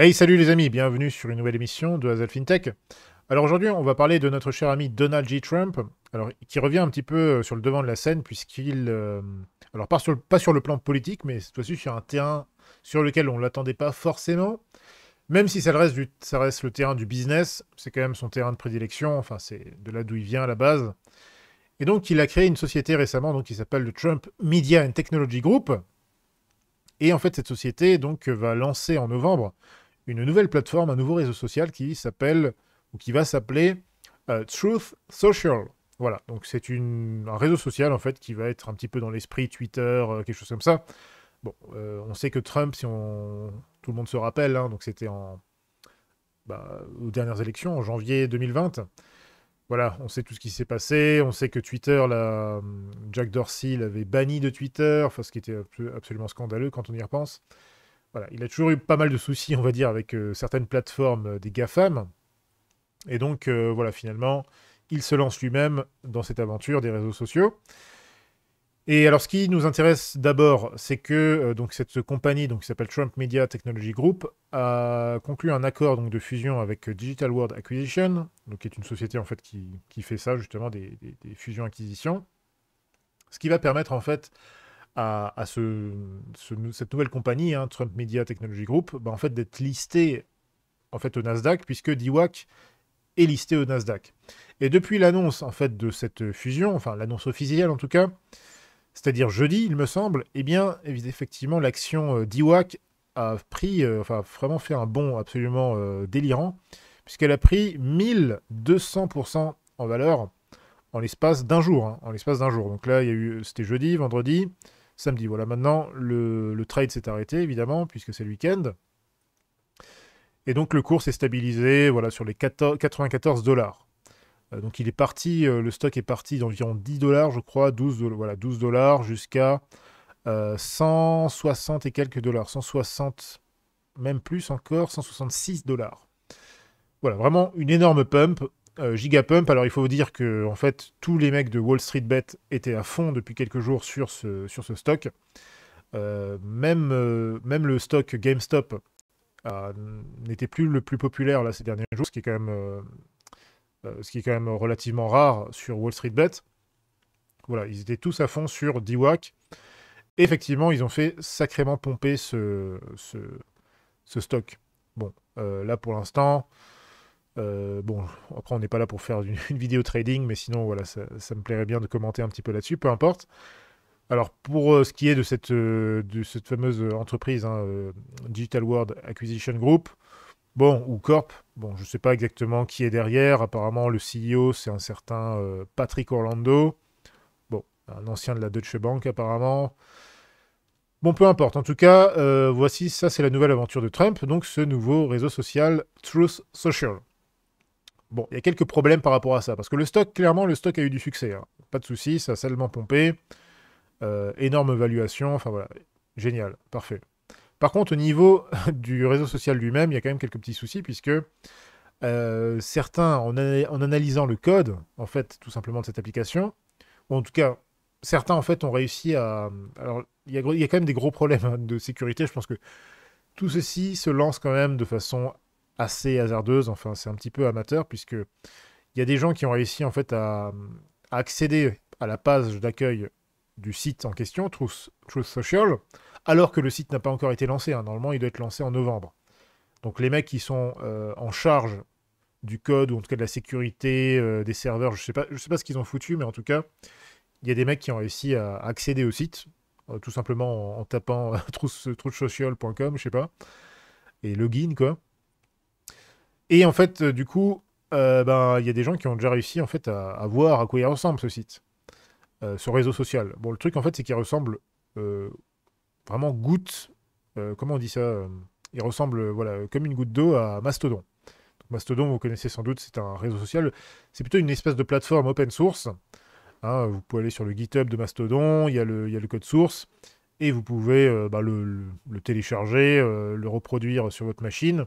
Hey, salut les amis, bienvenue sur une nouvelle émission de Hazel FinTech. Alors aujourd'hui, on va parler de notre cher ami Donald J. Trump, alors qui revient un petit peu sur le devant de la scène puisqu'il, alors pas sur le plan politique, mais cette fois-ci sur un terrain sur lequel on ne l'attendait pas forcément, même si ça reste le terrain du business, c'est quand même son terrain de prédilection, enfin c'est de là d'où il vient à la base. Et donc il a créé une société récemment donc, qui s'appelle le Trump Media and Technology Group, et en fait cette société donc va lancer en novembre une nouvelle plateforme, un nouveau réseau social qui s'appelle, ou qui va s'appeler Truth Social. Voilà, donc c'est un réseau social en fait qui va être un petit peu dans l'esprit Twitter, quelque chose comme ça. Bon, on sait que Trump, tout le monde se rappelle, hein, donc c'était aux dernières élections, en janvier 2020. Voilà, on sait tout ce qui s'est passé, on sait que Twitter, là, Jack Dorsey l'avait banni de Twitter, enfin, ce qui était absolument scandaleux quand on y repense. Voilà, il a toujours eu pas mal de soucis, on va dire, avec certaines plateformes des GAFAM. Et donc, voilà, finalement, il se lance lui-même dans cette aventure des réseaux sociaux. Et alors, ce qui nous intéresse d'abord, c'est que donc cette compagnie, donc, qui s'appelle Trump Media Technology Group, a conclu un accord donc, de fusion avec Digital World Acquisition, donc, qui est une société en fait qui fait ça, justement, des fusions-acquisitions. Ce qui va permettre en fait cette nouvelle compagnie, hein, Trump Media Technology Group, en fait, d'être listée en fait, au Nasdaq, puisque DWAC est listé au Nasdaq. Et depuis l'annonce en fait, de cette fusion, enfin l'annonce officielle en tout cas, c'est-à-dire jeudi, il me semble, eh bien, effectivement, l'action DWAC a pris, enfin, vraiment fait un bond absolument délirant, puisqu'elle a pris 1200% en valeur en l'espace d'un jour. Hein, en l'espace d'un jour. Donc là, c'était jeudi, vendredi, samedi. Voilà, maintenant, le trade s'est arrêté, évidemment, puisque c'est le week-end. Et donc, le cours s'est stabilisé voilà, sur les 94 dollars. Donc, le stock est parti d'environ 10 dollars, je crois, 12, voilà, 12 dollars jusqu'à 160 et quelques dollars. 160, même plus encore, 166 dollars. Voilà, vraiment une énorme pump, giga pump. Alors il faut vous dire que en fait tous les mecs de Wall Street Bet étaient à fond depuis quelques jours sur ce stock. Même le stock GameStop euh, n'était plus le plus populaire là ces derniers jours, ce qui est quand même relativement rare sur Wall Street Bet. Voilà, ils étaient tous à fond sur DWAC. Et effectivement, ils ont fait sacrément pomper ce stock. Bon, là pour l'instant, bon, après, on n'est pas là pour faire une vidéo trading, mais sinon, voilà, ça me plairait bien de commenter un petit peu là-dessus, peu importe. Alors, pour ce qui est de cette fameuse entreprise, hein, Digital World Acquisition Group, bon, ou Corp, bon, je ne sais pas exactement qui est derrière. Apparemment, le CEO, c'est un certain Patrick Orlando, bon, un ancien de la Deutsche Bank, apparemment. Bon, peu importe. En tout cas, voici, ça, c'est la nouvelle aventure de Trump, donc ce nouveau réseau social Truth Social. Bon, il y a quelques problèmes par rapport à ça, parce que clairement, le stock a eu du succès. Hein. Pas de souci, ça a salement pompé. Énorme valuation, enfin voilà, génial, parfait. Par contre, au niveau du réseau social lui-même, il y a quand même quelques petits soucis, puisque certains, en analysant le code, en fait, tout simplement de cette application, ou en tout cas, certains, en fait, ont réussi à... Alors, il y a quand même des gros problèmes hein, de sécurité, je pense que tout ceci se lance quand même de façon assez hasardeuse, enfin, c'est un petit peu amateur, puisque il y a des gens qui ont réussi en fait à accéder à la page d'accueil du site en question, Truth Social, alors que le site n'a pas encore été lancé. Hein. Normalement, il doit être lancé en novembre. Donc les mecs qui sont en charge du code ou en tout cas de la sécurité des serveurs, je sais pas ce qu'ils ont foutu, mais en tout cas, il y a des mecs qui ont réussi à accéder au site, tout simplement en tapant truthsocial.com, je sais pas, et login quoi. Et en fait, du coup, il y a des gens qui ont déjà réussi en fait à voir à quoi il ressemble ce site, ce réseau social. Bon, le truc en fait, c'est qu'il ressemble euh, vraiment comment on dit ça il ressemble voilà comme une goutte d'eau à Mastodon. Donc, Mastodon, vous connaissez sans doute, c'est un réseau social. C'est plutôt une espèce de plateforme open source. Hein, vous pouvez aller sur le GitHub de Mastodon, il y a le code source, et vous pouvez le télécharger, le reproduire sur votre machine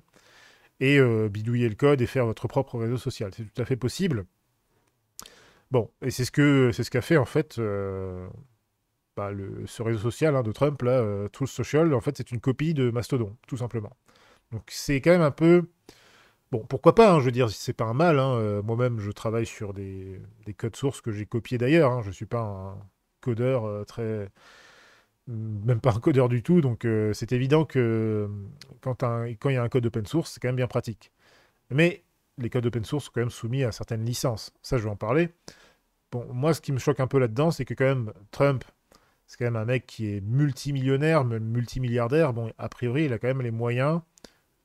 et bidouiller le code et faire votre propre réseau social. C'est tout à fait possible. Bon, et c'est ce qu'a fait en fait ce réseau social hein, de Trump, là, Truth Social, en fait c'est une copie de Mastodon, tout simplement. Donc c'est quand même un peu... Bon, pourquoi pas, hein, je veux dire, c'est pas un mal. Hein, moi-même, je travaille sur des codes sources que j'ai copiés d'ailleurs. Hein, je suis pas un codeur très... Même pas un codeur du tout, donc c'est évident que quand il y a un code open source, c'est quand même bien pratique. Mais les codes open source sont quand même soumis à certaines licences. Ça, je vais en parler. Bon, moi, ce qui me choque un peu là-dedans, c'est que quand même, Trump, c'est quand même un mec qui est multimillionnaire, même multimilliardaire. Bon, a priori, il a quand même les moyens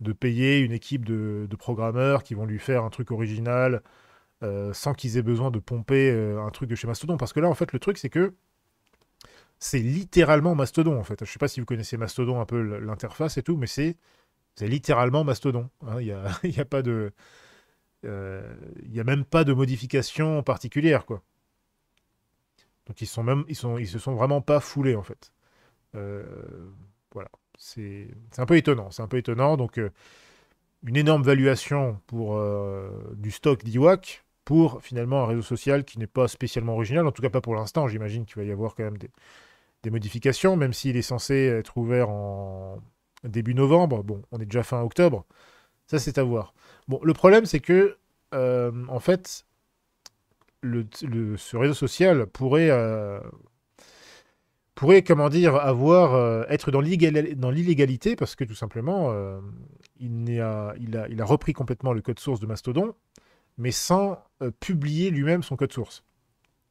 de payer une équipe de programmeurs qui vont lui faire un truc original sans qu'ils aient besoin de pomper un truc de chez Mastodon. Parce que là, en fait, le truc, c'est que c'est littéralement Mastodon, en fait. Je sais pas si vous connaissez Mastodon, un peu l'interface et tout, mais c'est littéralement Mastodon. Hein. Il y a, il y a pas de... il y a même pas de modification particulière, quoi. Donc ils se sont vraiment pas foulés, en fait. Euh, voilà. C'est un peu étonnant. C'est un peu étonnant. Donc, une énorme valuation pour du stock d'Iwak pour finalement un réseau social qui n'est pas spécialement original, en tout cas pas pour l'instant. J'imagine qu'il va y avoir quand même des modifications, même s'il est censé être ouvert en début novembre. Bon, on est déjà fin octobre. Ça, c'est à voir. Bon, le problème, c'est que, en fait, ce réseau social pourrait, comment dire, être dans l'illégalité parce que tout simplement, il a repris complètement le code source de Mastodon, mais sans publier lui-même son code source.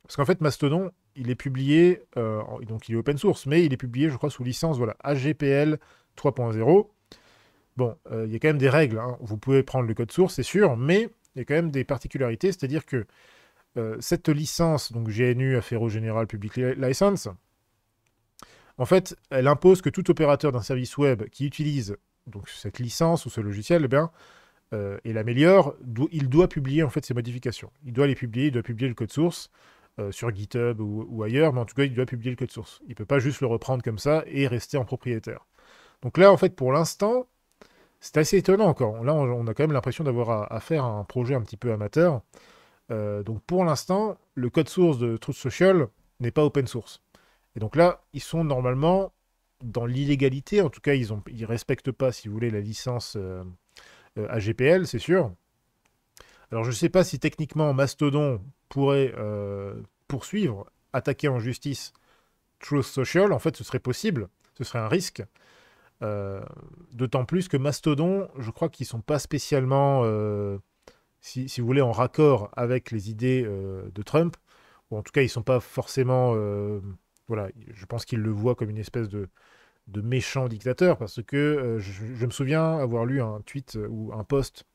Parce qu'en fait, Mastodon, il est publié, donc il est open source, mais il est publié, je crois, sous licence, voilà, AGPL 3.0. Bon, il y a quand même des règles. Hein. Vous pouvez prendre le code source, c'est sûr, mais il y a quand même des particularités, c'est-à-dire que cette licence, donc GNU Affero General Public License, en fait, elle impose que tout opérateur d'un service web qui utilise donc cette licence ou ce logiciel, eh bien, et l'améliore, il doit publier en fait ses modifications. Il doit les publier, il doit publier le code source sur GitHub ou ailleurs, mais en tout cas, il doit publier le code source. Il ne peut pas juste le reprendre comme ça et rester en propriétaire. Donc là, en fait, pour l'instant, c'est assez étonnant encore. Là, on a quand même l'impression d'avoir à faire un projet un petit peu amateur. Donc pour l'instant, le code source de Truth Social n'est pas open source. Et donc là, ils sont normalement dans l'illégalité. En tout cas, ils respectent pas, si vous voulez, la licence AGPL, c'est sûr. Alors je ne sais pas si techniquement Mastodon pourrait poursuivre, attaquer en justice Truth Social. En fait, ce serait possible. Ce serait un risque. Euh, D'autant plus que Mastodon, je crois qu'ils sont pas spécialement, si vous voulez, en raccord avec les idées de Trump. Ou en tout cas, ils sont pas forcément. Voilà, je pense qu'ils le voient comme une espèce de méchant dictateur parce que je me souviens avoir lu un tweet ou un post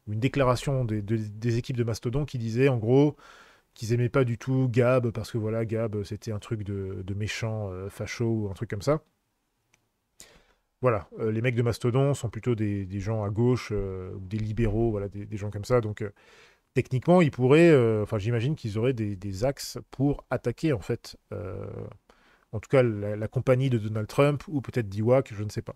ou une déclaration des équipes de Mastodon qui disait en gros qu'ils aimaient pas du tout Gab parce que voilà, Gab c'était un truc de méchant facho ou un truc comme ça. Voilà, les mecs de Mastodon sont plutôt des gens à gauche ou des libéraux, voilà, des gens comme ça. Donc techniquement, ils pourraient, enfin j'imagine qu'ils auraient des axes pour attaquer en fait, en tout cas la compagnie de Donald Trump ou peut-être d'Iwak, je ne sais pas.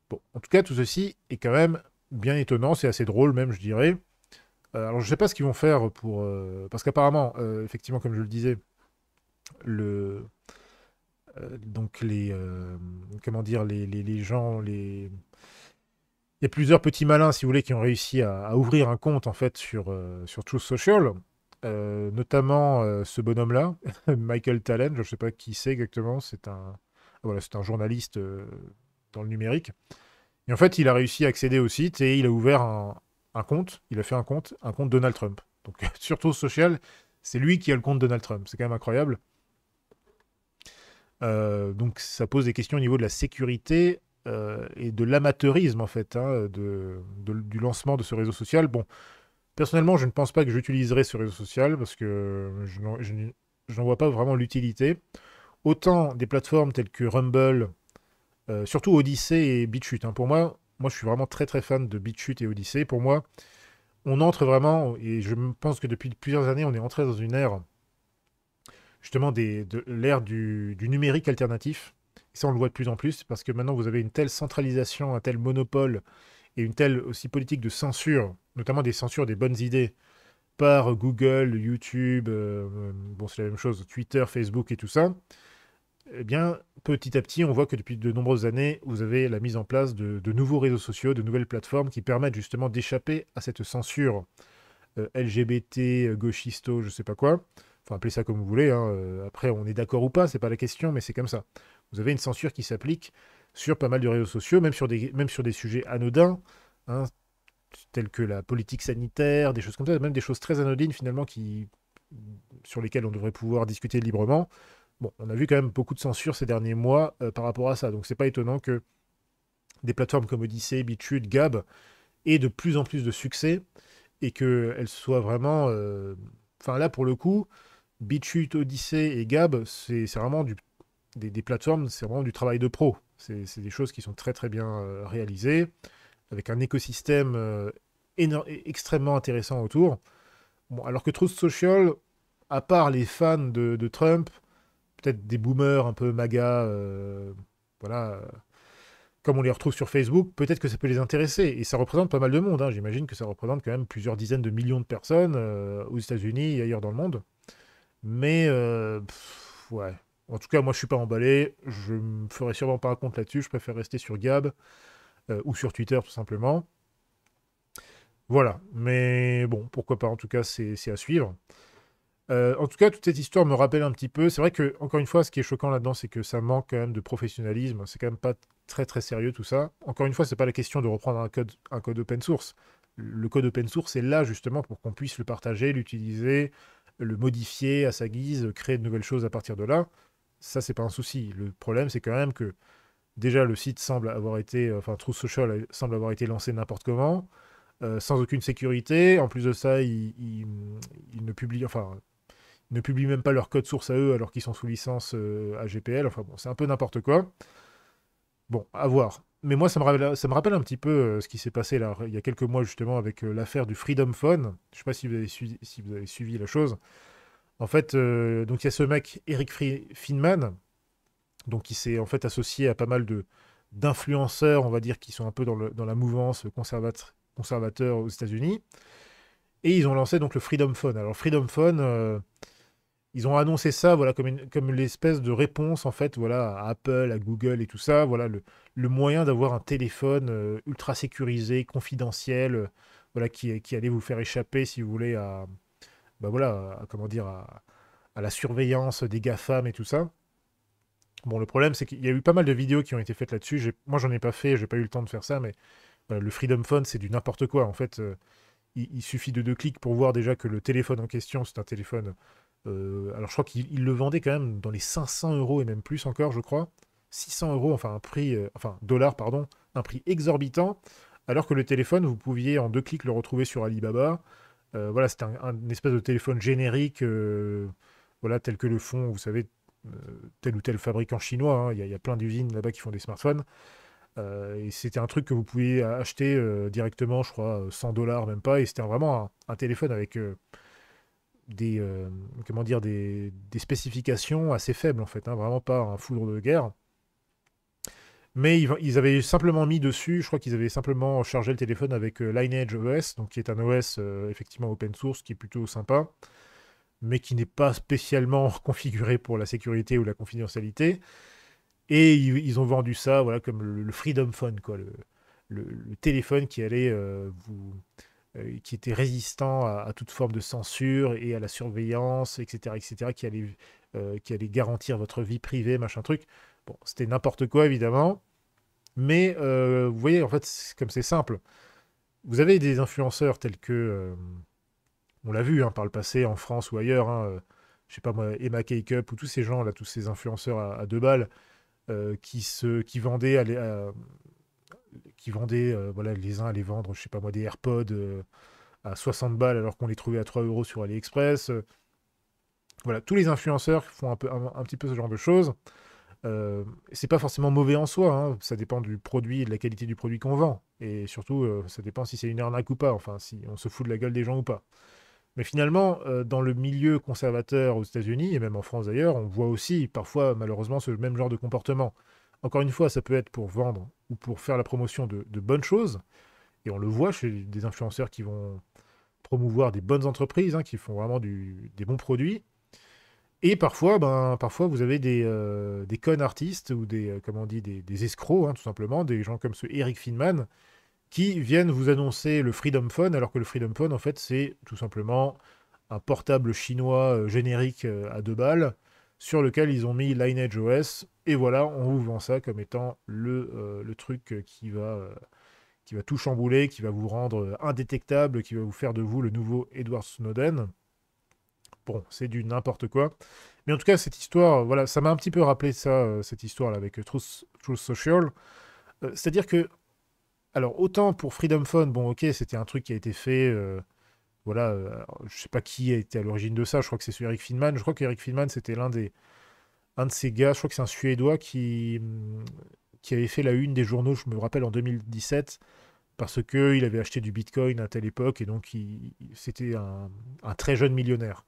Bon, en tout cas, tout ceci est quand même bien étonnant, c'est assez drôle même, je dirais. Alors je ne sais pas ce qu'ils vont faire pour, parce qu'apparemment, effectivement, comme je le disais, le, donc comment dire, les gens, il y a plusieurs petits malins, si vous voulez, qui ont réussi à ouvrir un compte en fait sur Truth Social, notamment ce bonhomme-là, Michael Talen, je ne sais pas qui c'est exactement, voilà, c'est un journaliste dans le numérique. Et en fait, il a réussi à accéder au site et il a ouvert un compte, il a fait un compte Donald Trump. Donc sur Truth Social, c'est lui qui a le compte Donald Trump, c'est quand même incroyable. Donc ça pose des questions au niveau de la sécurité et de l'amateurisme en fait, hein, du lancement de ce réseau social. Bon, personnellement, je ne pense pas que j'utiliserai ce réseau social parce que je n'en vois pas vraiment l'utilité. Autant des plateformes telles que Rumble, surtout Odyssey et BitChute. Hein. Pour moi, je suis vraiment très très fan de BitChute et Odyssey. Pour moi, on entre vraiment, et je pense que depuis plusieurs années, on est entré dans une ère justement de l'ère du numérique alternatif. Et ça, on le voit de plus en plus, parce que maintenant, vous avez une telle centralisation, un tel monopole, et une telle aussi politique de censure, notamment des censures des bonnes idées, par Google, YouTube, bon, c'est la même chose, Twitter, Facebook et tout ça. eh bien, petit à petit, on voit que depuis de nombreuses années, vous avez la mise en place de nouveaux réseaux sociaux, de nouvelles plateformes qui permettent justement d'échapper à cette censure LGBT, gauchisto, je sais pas quoi. Enfin, appelez ça comme vous voulez, hein. Après, on est d'accord ou pas, c'est pas la question, mais c'est comme ça. Vous avez une censure qui s'applique sur pas mal de réseaux sociaux, même sur des sujets anodins, hein, tels que la politique sanitaire, des choses comme ça, même des choses très anodines finalement sur lesquelles on devrait pouvoir discuter librement. Bon, on a vu quand même beaucoup de censure ces derniers mois par rapport à ça, donc c'est pas étonnant que des plateformes comme Odyssey, BitChute, Gab aient de plus en plus de succès et qu'elles soient vraiment... Enfin là, pour le coup, BitChute, Odyssey et Gab, c'est vraiment des plateformes, c'est vraiment du travail de pro. C'est des choses qui sont très très bien réalisées, avec un écosystème extrêmement intéressant autour. Bon, alors que Truth Social, à part les fans de Trump, peut-être des boomers un peu MAGA, voilà, comme on les retrouve sur Facebook, peut-être que ça peut les intéresser. Et ça représente pas mal de monde, hein. J'imagine que ça représente quand même plusieurs dizaines de millions de personnes aux États-Unis et ailleurs dans le monde. Mais, ouais. En tout cas, moi, je suis pas emballé. Je me ferai sûrement pas un compte là-dessus. Je préfère rester sur Gab ou sur Twitter, tout simplement. Voilà. Mais bon, pourquoi pas. En tout cas, c'est à suivre. En tout cas, toute cette histoire me rappelle un petit peu. C'est vrai que, encore une fois, ce qui est choquant là-dedans, c'est que ça manque quand même de professionnalisme. C'est quand même pas très très sérieux tout ça. Encore une fois, c'est pas la question de reprendre un code open source. Le code open source est là justement pour qu'on puisse le partager, l'utiliser, le modifier à sa guise, créer de nouvelles choses à partir de là. Ça, c'est pas un souci. Le problème, c'est quand même que déjà le site semble avoir été, enfin, Truth Social semble avoir été lancé n'importe comment, sans aucune sécurité. En plus de ça, ils ne publient, enfin, ne publient même pas leur code source à eux alors qu'ils sont sous licence AGPL. Enfin bon, c'est un peu n'importe quoi. Bon, à voir. Mais moi, ça me rappelle un petit peu ce qui s'est passé là, il y a quelques mois justement avec l'affaire du Freedom Phone. Je sais pas si si vous avez suivi la chose. En fait, donc il y a ce mec, Eric Friedman, donc qui s'est en fait associé à pas mal d'influenceurs, on va dire, qui sont un peu dans la mouvance conservateur aux États-Unis. Et ils ont lancé donc le Freedom Phone. Alors, Freedom Phone, ils ont annoncé ça, voilà, comme l'espèce de réponse en fait, voilà, à Apple, à Google et tout ça, voilà, le moyen d'avoir un téléphone ultra sécurisé, confidentiel, voilà, qui allait vous faire échapper, si vous voulez, bah voilà, comment dire, à la surveillance des GAFAM et tout ça. Bon, le problème, c'est qu'il y a eu pas mal de vidéos qui ont été faites là-dessus. Moi, j'en ai pas fait, j'ai pas eu le temps de faire ça, mais voilà, le Freedom Phone, c'est du n'importe quoi. En fait, il suffit de 2 clics pour voir déjà que le téléphone en question, c'est un téléphone. Alors, je crois qu'il le vendait quand même dans les 500 euros et même plus encore, je crois. 600 euros, enfin, un prix, enfin, dollars, pardon, un prix exorbitant. Alors que le téléphone, vous pouviez en 2 clics le retrouver sur Alibaba. Voilà, c'était un espèce de téléphone générique, voilà, tel que le font, vous savez, euh, tel ou tel fabricant chinois, hein. Il y a plein d'usines là-bas qui font des smartphones. Et c'était un truc que vous pouviez acheter directement, je crois, 100 dollars, même pas. Et c'était vraiment un téléphone avec des, comment dire, des spécifications assez faibles, en fait, hein, vraiment pas un foudre de guerre. Mais ils avaient simplement mis dessus, je crois qu'ils avaient simplement chargé le téléphone avec Lineage OS, donc qui est un OS effectivement open source, qui est plutôt sympa, mais qui n'est pas spécialement configuré pour la sécurité ou la confidentialité. Et ils ont vendu ça, voilà, comme le Freedom Phone, quoi, le téléphone qui allait qui était résistant à toute forme de censure et à la surveillance, etc., qui allait garantir votre vie privée, machin truc. Bon, c'était n'importe quoi, évidemment. Mais vous voyez, en fait, comme c'est simple. Vous avez des influenceurs tels que, on l'a vu hein, par le passé en France ou ailleurs, hein, je sais pas moi, Emma Cake-up ou tous ces gens là, tous ces influenceurs à 2 balles qui vendaient, voilà, les uns allaient vendre, je sais pas moi, des AirPods à 60 balles alors qu'on les trouvait à 3 euros sur AliExpress. Voilà, tous les influenceurs font un petit peu ce genre de choses. C'est pas forcément mauvais en soi, hein. Ça dépend du produit et de la qualité du produit qu'on vend. Et surtout, ça dépend si c'est une arnaque ou pas, enfin, si on se fout de la gueule des gens ou pas. Mais finalement, dans le milieu conservateur aux États-Unis, et même en France d'ailleurs, on voit aussi parfois, malheureusement, ce même genre de comportement. Encore une fois, ça peut être pour vendre ou pour faire la promotion de bonnes choses. Et on le voit chez des influenceurs qui vont promouvoir des bonnes entreprises, hein, qui font vraiment des bons produits. Et parfois, parfois vous avez des con artistes ou comment on dit, des escrocs, hein, tout simplement, des gens comme ce Eric Finman, qui viennent vous annoncer le Freedom Phone, alors que le Freedom Phone, en fait, c'est tout simplement un portable chinois générique à 2 balles, sur lequel ils ont mis Lineage OS, et voilà, on vous vend ça comme étant le truc qui va tout chambouler, qui va vous rendre indétectable, qui va vous faire de vous le nouveau Edward Snowden. Bon, c'est du n'importe quoi. Mais en tout cas, cette histoire, voilà, ça m'a un petit peu rappelé ça, cette histoire-là avec Truth Social. C'est-à-dire que, alors, autant pour Freedom Phone, bon, ok, c'était un truc qui a été fait, voilà, je sais pas qui a été à l'origine de ça, je crois que c'est sur Eric Finman. Je crois qu'Eric Finman, c'était un de ces gars, je crois que c'est un Suédois qui avait fait la une des journaux, je me rappelle, en 2017, parce qu'il avait acheté du Bitcoin à telle époque, et donc c'était un très jeune millionnaire.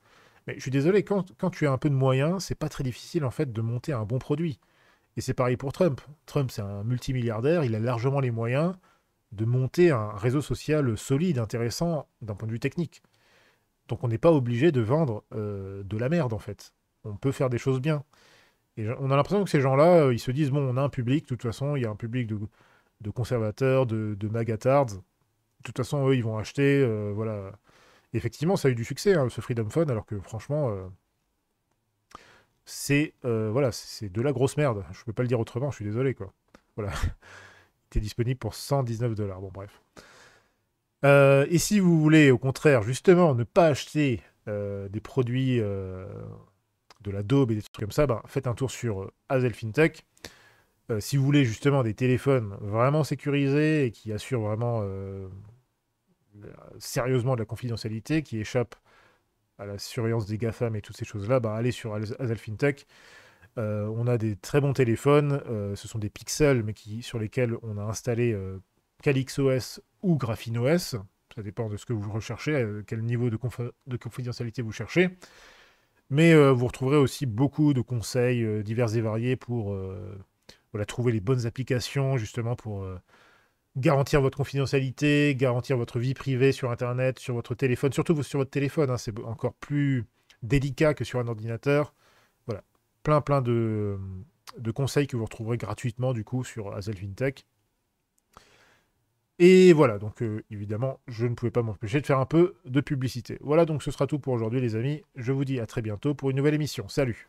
Mais je suis désolé, quand tu as un peu de moyens, c'est pas très difficile en fait de monter un bon produit. Et c'est pareil pour Trump. Trump, c'est un multimilliardaire, il a largement les moyens de monter un réseau social solide, intéressant d'un point de vue technique. Donc on n'est pas obligé de vendre de la merde en fait. On peut faire des choses bien. Et on a l'impression que ces gens-là, ils se disent, bon, on a un public, de toute façon, il y a un public de conservateurs, de magatards. De toute façon, eux, ils vont acheter, voilà. Et effectivement, ça a eu du succès, hein, ce Freedom Phone, alors que franchement, c'est voilà, c'est de la grosse merde. Je peux pas le dire autrement, je suis désolé, quoi. Voilà, il était disponible pour 119 $. Bon, bref. Et si vous voulez, au contraire, justement, ne pas acheter des produits de la daube et des trucs comme ça, ben, faites un tour sur Hazel FinTech. Si vous voulez justement des téléphones vraiment sécurisés et qui assurent vraiment sérieusement de la confidentialité, qui échappent à la surveillance des GAFAM et toutes ces choses-là, bah, allez sur Hazel FinTech. On a des très bons téléphones, ce sont des pixels, mais sur lesquels on a installé CalyxOS ou GrapheneOS. Ça dépend de ce que vous recherchez, quel niveau de confidentialité vous cherchez. Mais vous retrouverez aussi beaucoup de conseils divers et variés pour voilà, trouver les bonnes applications, justement pour garantir votre confidentialité, garantir votre vie privée sur Internet, sur votre téléphone, surtout sur votre téléphone, hein, c'est encore plus délicat que sur un ordinateur. Voilà, plein de conseils que vous retrouverez gratuitement du coup sur Hazel FinTech. Et voilà, donc évidemment, je ne pouvais pas m'empêcher de faire un peu de publicité. Voilà, donc ce sera tout pour aujourd'hui les amis. Je vous dis à très bientôt pour une nouvelle émission. Salut!